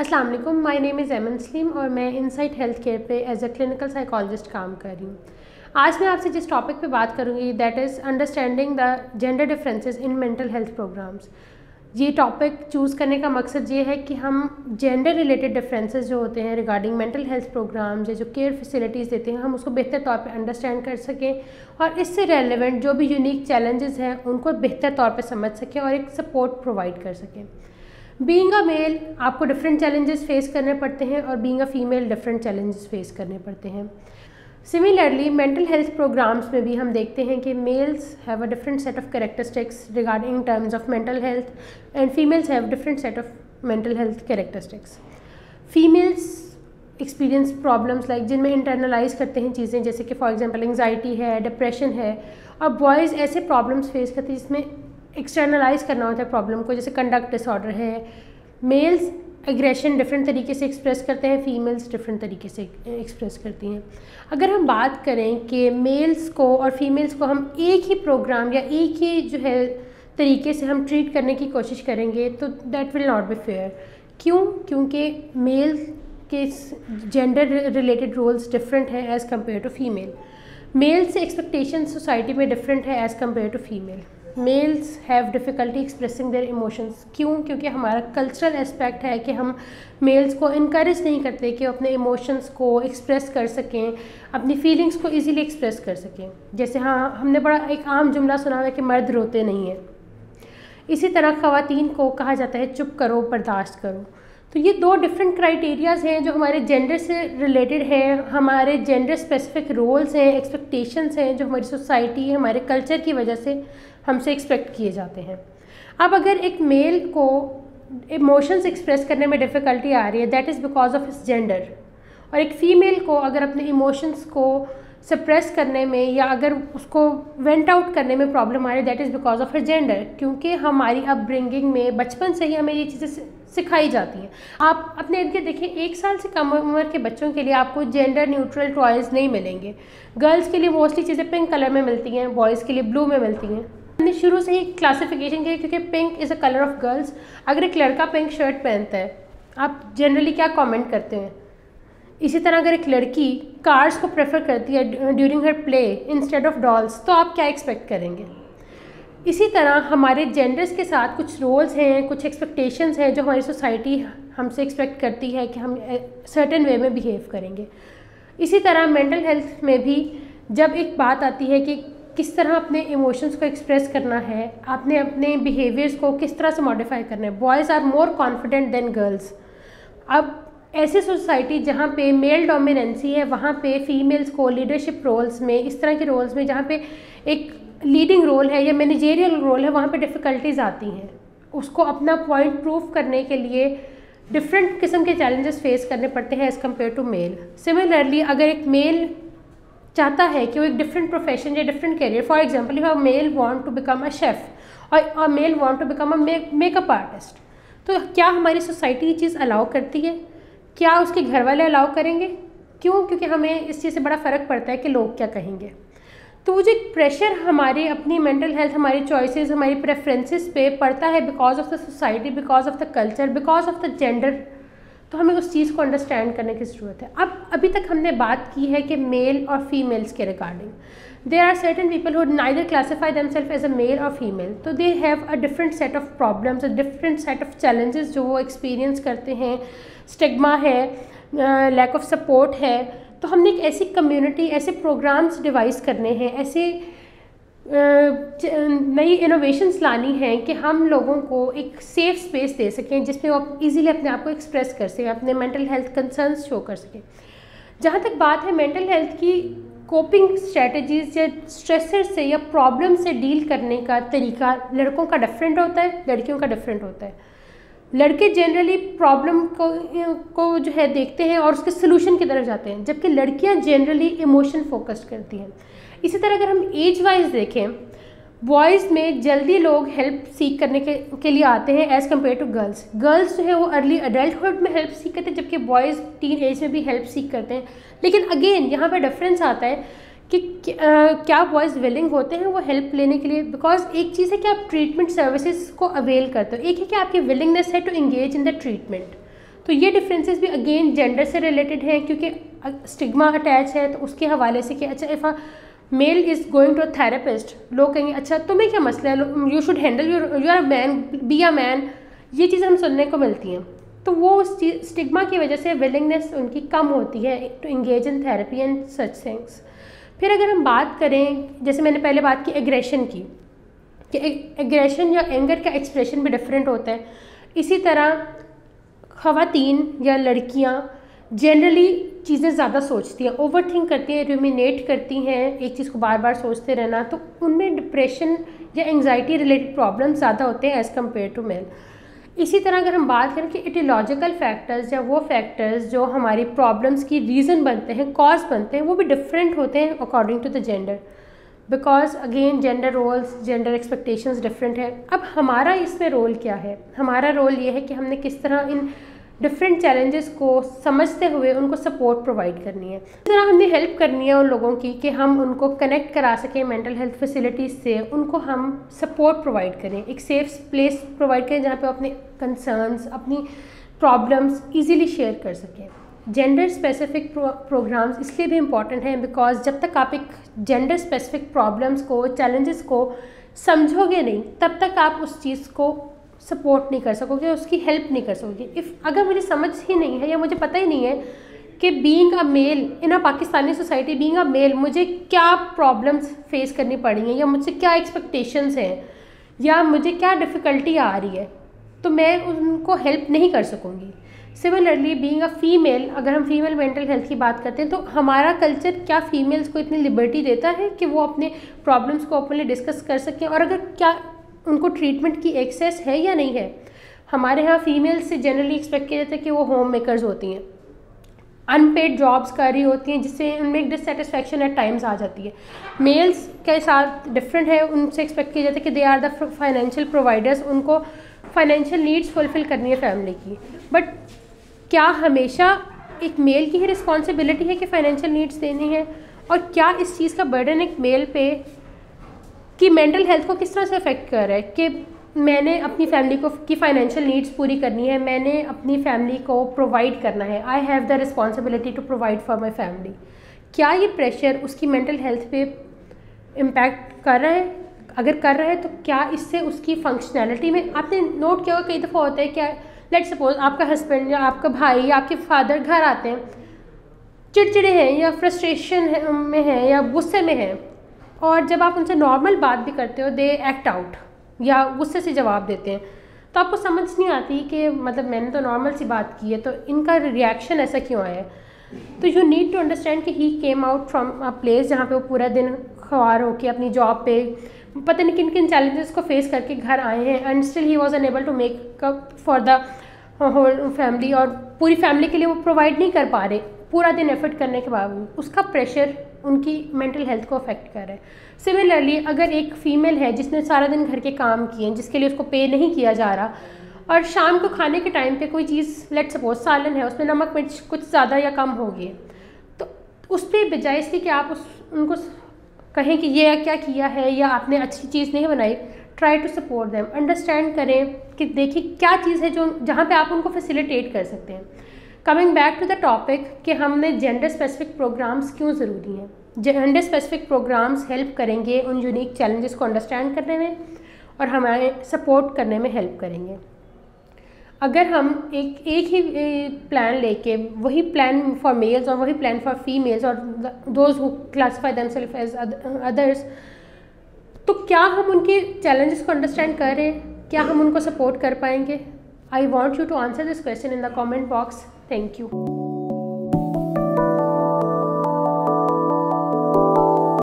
अस्सलाम वालेकुम, my name is एमन सलीम और मैं इनसाइट हेल्थ केयर पे एज अ क्लिनिकल साइकोलॉजिस्ट काम कर रही हूँ। आज मैं आपसे जिस टॉपिक पे बात करूँगी that is understanding the gender differences in mental health programmes. ये टॉपिक चूज़ करने का मकसद ये है कि हम जेंडर रिलेटेड डिफरेंसेस जो होते हैं रिगार्डिंग मेंटल हेल्थ प्रोग्राम्स या जो केयर फैसिलिटीज़ देते हैं हम उसको बेहतर तौर पे अंडरस्टैंड कर सकें और इससे रेलेवेंट जो भी यूनिक चैलेंजेस हैं उनको बेहतर तौर पे समझ सकें और एक सपोर्ट प्रोवाइड कर सकें। बीइंग अ मेल आपको डिफरेंट चैलेंजेस फेस करने पड़ते हैं और being a female different challenges face करने पड़ते हैं। सिमिलरली मेंटल हेल्थ प्रोग्राम्स में भी हम देखते हैं कि males have a different set of characteristics regarding terms of mental health and females have different set of mental health characteristics. Females experience problems like जिनमें इंटरनलाइज करते हैं चीज़ें जैसे कि फॉर एग्जांपल एंग्जाइटी है, डिप्रेशन है, और बॉयज़ ऐसे प्रॉब्लम्स फेस करते हैं जिसमें एक्सटर्नलाइज करना होता है प्रॉब्लम को, जैसे कंडक्ट डिसऑर्डर है। मेल्स एग्रेशन डिफरेंट तरीके से एक्सप्रेस करते हैं, फीमेल्स डिफरेंट तरीके से एक्सप्रेस करती हैं। अगर हम बात करें कि मेल्स को और फीमेल्स को हम एक ही प्रोग्राम या एक ही जो है तरीके से हम ट्रीट करने की कोशिश करेंगे तो that will not be fair. क्यों? क्योंकि मेल के जेंडर रिलेटेड रोल्स डिफरेंट हैं as compared to female. Male से एक्सपेक्टेशन सोसाइटी में डिफरेंट है as compared to female. Males have difficulty expressing their emotions. क्यों? क्योंकि हमारा कल्चरल एस्पेक्ट है कि हम मेल्स को इनकरेज नहीं करते कि अपने इमोशंस को एक्सप्रेस कर सकें, अपनी फीलिंग्स को इजीली एक्सप्रेस कर सकें। जैसे हाँ, हमने बड़ा एक आम जुमला सुना है कि मर्द रोते नहीं हैं। इसी तरह ख़वातीन को कहा जाता है चुप करो, बर्दाश्त करो। तो ये दो डिफरेंट क्राइटेरियाज़ हैं जो हमारे जेंडर से रिलेटेड हैं, हमारे जेंडर स्पेसिफिक रोल्स हैं, एक्सपेक्टेशंस हैं जो हमारी सोसाइटी, हमारे कल्चर की वजह से हमसे एक्सपेक्ट किए जाते हैं। अब अगर एक मेल को इमोशंस एक्सप्रेस करने में डिफ़िकल्टी आ रही है that is because of his gender, और एक फ़ीमेल को अगर अपने इमोशंस को सप्रेस करने में या अगर उसको वेंट आउट करने में प्रॉब्लम आ रही है that is because of her gender, क्योंकि हमारी अपब्रिंगिंग में बचपन से ही हमें ये चीज़ें सिखाई जाती हैं। आप अपने इर्द गिर्द देखिए, 1 साल से कम उम्र के बच्चों के लिए आपको जेंडर न्यूट्रल टॉयज़ नहीं मिलेंगे। गर्ल्स के लिए मोस्टली चीज़ें पिंक कलर में मिलती हैं, बॉयज़ के लिए ब्लू में मिलती हैं। हमने शुरू से ही क्लासिफिकेशन की क्योंकि pink is a colour of girls. अगर एक लड़का पिंक शर्ट पहनता है आप जनरली क्या कमेंट करते हैं? इसी तरह अगर एक लड़की कार्स को प्रेफर करती है during her play instead of dolls तो आप क्या एक्सपेक्ट करेंगे? इसी तरह हमारे जेंडर्स के साथ कुछ रोल्स हैं, कुछ एक्सपेक्टेशंस हैं जो हमारी सोसाइटी हमसे एक्सपेक्ट करती है कि हम सर्टेन वे में बिहेव करेंगे। इसी तरह मेंटल हेल्थ में भी जब एक बात आती है कि किस तरह अपने इमोशंस को एक्सप्रेस करना है, आपने अपने बिहेवियर्स को किस तरह से मॉडिफाई करना है। Boys are more confident than girls. अब ऐसी सोसाइटी जहाँ पे मेल डोमिनेंसी है वहाँ पे फीमेल्स को लीडरशिप रोल्स में, इस तरह के रोल्स में जहाँ पे एक लीडिंग रोल है या मैनेजेरियल रोल है, वहाँ पे डिफ़िकल्टीज़ आती हैं। उसको अपना पॉइंट प्रूव करने के लिए डिफरेंट किस्म के चैलेंजेस फेस करने पड़ते हैं as compared to male. Similarly अगर एक मेल चाहता है कि वो एक डिफरेंट प्रोफेशन या different career, for example if a male want to become a chef और a male want to become a makeup artist, तो क्या हमारी सोसाइटी ये चीज़ अलाउ करती है? क्या उसके घर वाले अलाउ करेंगे? क्यों? क्योंकि हमें इस चीज़ से बड़ा फ़र्क पड़ता है कि लोग क्या कहेंगे। तो वो जो एक प्रेशर हमारे अपनी मेंटल हेल्थ, हमारी चॉइसेस, हमारी प्रेफरेंसेस पे पड़ता है because of the society, because of the culture, because of the gender, तो हमें उस चीज़ को अंडरस्टैंड करने की ज़रूरत है। अब अभी तक हमने बात की है कि मेल और फीमेल्स के regarding there are certain people who neither classify themselves as a male और फीमेल, तो they have a different set of problems, a different set of challenges जो वो एक्सपीरियंस करते हैं। स्टिग्मा है, लैक ऑफ सपोर्ट है। तो हमने एक ऐसी कम्युनिटी, ऐसे प्रोग्राम्स डिवाइस करने हैं, ऐसे नई इनोवेशंस लानी है कि हम लोगों को एक सेफ़ स्पेस दे सकें जिसमें वो इजीली अपने आप को एक्सप्रेस कर सकें, अपने मेंटल हेल्थ कंसर्न्स शो कर सकें। जहाँ तक बात है मेंटल हेल्थ की, कोपिंग स्ट्रेटजीज़ या स्ट्रेसर से या प्रॉब्लम से डील करने का तरीका लड़कों का डिफरेंट होता है, लड़कियों का डिफरेंट होता है। लड़के जनरली प्रॉब्लम को जो है देखते हैं और उसके सोल्यूशन की तरफ जाते हैं, जबकि लड़कियां जनरली इमोशन फोकस्ड करती हैं। इसी तरह अगर हम एज वाइज देखें, बॉयज़ में जल्दी लोग हेल्प सीख करने के लिए आते हैं as compared to girls. Girls जो है वो अर्ली अडल्टहुड में हेल्प सीख करते हैं, जबकि बॉयज़ टीन एज में भी हेल्प सीख करते हैं। लेकिन अगेन यहाँ पर डिफरेंस आता है कि क्या बॉयज़ विलिंग होते हैं वो हेल्प लेने के लिए, बिकॉज एक चीज़ है कि आप ट्रीटमेंट सर्विसेज को अवेल करते हो, एक है कि आपकी विलिंगनेस है to engage in the treatment. तो ये डिफरेंसेस भी अगेन जेंडर से रिलेटेड हैं, क्योंकि स्टिग्मा अटैच है तो उसके हवाले से कि अच्छा if a male is going to a therapist, लोग कहेंगे अच्छा तुम्हें क्या मसला है, you should handle you are a man, be a man, ये चीज़ें हम सुनने को मिलती हैं। तो वो उस स्टिग्मा की वजह से विलिंगनेस उनकी कम होती है to engage in therapy and such things. फिर अगर हम बात करें, जैसे मैंने पहले बात की एग्रेशन की, कि एग्रेशन या एंगर का एक्सप्रेशन भी डिफरेंट होता है। इसी तरह ख़वातीन या लड़कियां जनरली चीज़ें ज़्यादा सोचती हैं, ओवर थिंक करती हैं, रूमिनेट करती हैं, एक चीज़ को बार बार सोचते रहना, तो उनमें डिप्रेशन या एंग्जाइटी रिलेटेड प्रॉब्लम ज़्यादा होते हैं एज़ कम्पेयर टू मेल। इसी तरह अगर हम बात करें कि इटियोलॉजिकल फैक्टर्स या वो फैक्टर्स जो हमारी प्रॉब्लम्स की रीज़न बनते हैं, कॉज बनते हैं, वो भी डिफरेंट होते हैं according to the gender, because again gender roles, gender expectations different है। अब हमारा इसमें रोल क्या है? हमारा रोल ये है कि हमने किस तरह इन डिफरेंट चैलेंजेस को समझते हुए उनको सपोर्ट प्रोवाइड करनी है। इस तरह हमने हेल्प करनी है उन लोगों की कि हम उनको कनेक्ट करा सकें मेंटल हेल्थ फैसिलिटीज़ से, उनको हम सपोर्ट प्रोवाइड करें, एक सेफ प्लेस प्रोवाइड करें जहाँ पे अपने कंसर्न्स, अपनी प्रॉब्लम्स इजीली शेयर कर सकें। जेंडर स्पेसिफिक प्रोग्राम्स इसलिए भी इम्पॉर्टेंट हैं बिकॉज जब तक आप एक जेंडर स्पेसिफिक प्रॉब्लम्स को, चैलेंजेस को समझोगे नहीं, तब तक आप उस चीज़ को सपोर्ट नहीं कर सकोगे, उसकी हेल्प नहीं कर सकोगे। अगर मुझे समझ ही नहीं है या मुझे पता ही नहीं है कि being a male in a Pakistani society, being a male मुझे क्या प्रॉब्लम्स फेस करनी पड़ी हैं या मुझसे क्या एक्सपेक्टेशंस हैं या मुझे क्या डिफ़िकल्टी आ रही है, तो मैं उनको हेल्प नहीं कर सकूँगी। सिमिलरली बीइंग अ फीमेल, अगर हम फीमेल मेंटल हेल्थ की बात करते हैं तो हमारा कल्चर क्या फीमेल्स को इतनी लिबर्टी देता है कि वो अपने प्रॉब्लम्स को ओपनली डिस्कस कर सकें, और अगर क्या उनको ट्रीटमेंट की एक्सेस है या नहीं है। हमारे यहाँ फीमेल्स से जनरली एक्सपेक्ट किया जाता है कि वो होम मेकर्स होती हैं, अनपेड जॉब्स कर रही होती हैं, जिससे उनमें एक डिससेटिस्फैक्शन एट टाइम्स आ जाती है। मेल्स के साथ डिफरेंट है, उनसे एक्सपेक्ट किया जाता है कि they are the financial providers, उनको फाइनेंशियल नीड्स फुलफिल करनी है फैमिली की। बट क्या हमेशा एक मेल की ही रिस्पॉन्सिबिलिटी है कि फाइनेंशियल नीड्स देनी है, और क्या इस चीज़ का बर्डन एक मेल पे कि मेंटल हेल्थ को किस तरह से अफेक्ट कर रहा है कि मैंने अपनी फैमिली को की फाइनेंशियल नीड्स पूरी करनी है, मैंने अपनी फैमिली को प्रोवाइड करना है, I have the responsibility to provide for my family. क्या ये प्रेशर उसकी मेंटल हेल्थ पे इम्पैक्ट कर रहा है? अगर कर रहा है तो क्या इससे उसकी फंक्शनैलिटी में, आपने नोट किया होगा कई दफ़ा होता है क्या, लेट्स सपोज आपका हस्बैंड या आपका भाई या आपके फादर घर आते हैं, चिड़चिड़े हैं या फ्रस्ट्रेशन में हैं या गुस्से में हैं, और जब आप उनसे नॉर्मल बात भी करते हो दे एक्ट आउट या गुस्से से जवाब देते हैं, तो आपको समझ नहीं आती कि मतलब मैंने तो नॉर्मल सी बात की है, तो इनका रिएक्शन ऐसा क्यों आया है। तो यू नीड टू अंडरस्टैंड कि he came out from a place जहाँ पे वो पूरा दिन ख्वार होकर अपनी जॉब पे पता नहीं किन किन चैलेंजेस को फेस करके घर आए हैं, and still he was unable to make up for the whole family, और पूरी फैमिली के लिए वो प्रोवाइड नहीं कर पा रहे पूरा दिन एफर्ट करने के बावजूद। उसका प्रेशर उनकी मेंटल हेल्थ को अफेक्ट कर रहा है। सिमिलरली अगर एक फ़ीमेल है जिसने सारा दिन घर के काम किए, जिसके लिए उसको पे नहीं किया जा रहा, और शाम को खाने के टाइम पे कोई चीज़ लेट्स सपोज सालन है, उसमें नमक मिर्च कुछ ज़्यादा या कम हो गई, तो उस पर बजाय इसलिए कि आप उनको कहें कि ये क्या किया है या आपने अच्छी चीज़ नहीं बनाई, try to support them, understand करें कि देखिए क्या चीज़ है जो जहाँ पे आप उनको फैसिलिटेट कर सकते हैं। Coming back to the topic कि हमने जेंडर स्पेसिफिक प्रोग्राम्स क्यों ज़रूरी हैं। जेंडर स्पेसिफिक प्रोग्राम्स हेल्प करेंगे उन यूनिक चैलेंजेस को अंडरस्टैंड करने में और हमारे सपोर्ट करने में हेल्प करेंगे। अगर हम एक ही प्लान लेके, वही प्लान फॉर मेल्स और वही प्लान फॉर फीमेल्स और those who classify themselves as others, तो क्या हम उनके चैलेंजेस को अंडरस्टैंड कर रहे हैं? क्या हम उनको सपोर्ट कर पाएंगे? I want you to answer this question in the comment box. Thank you.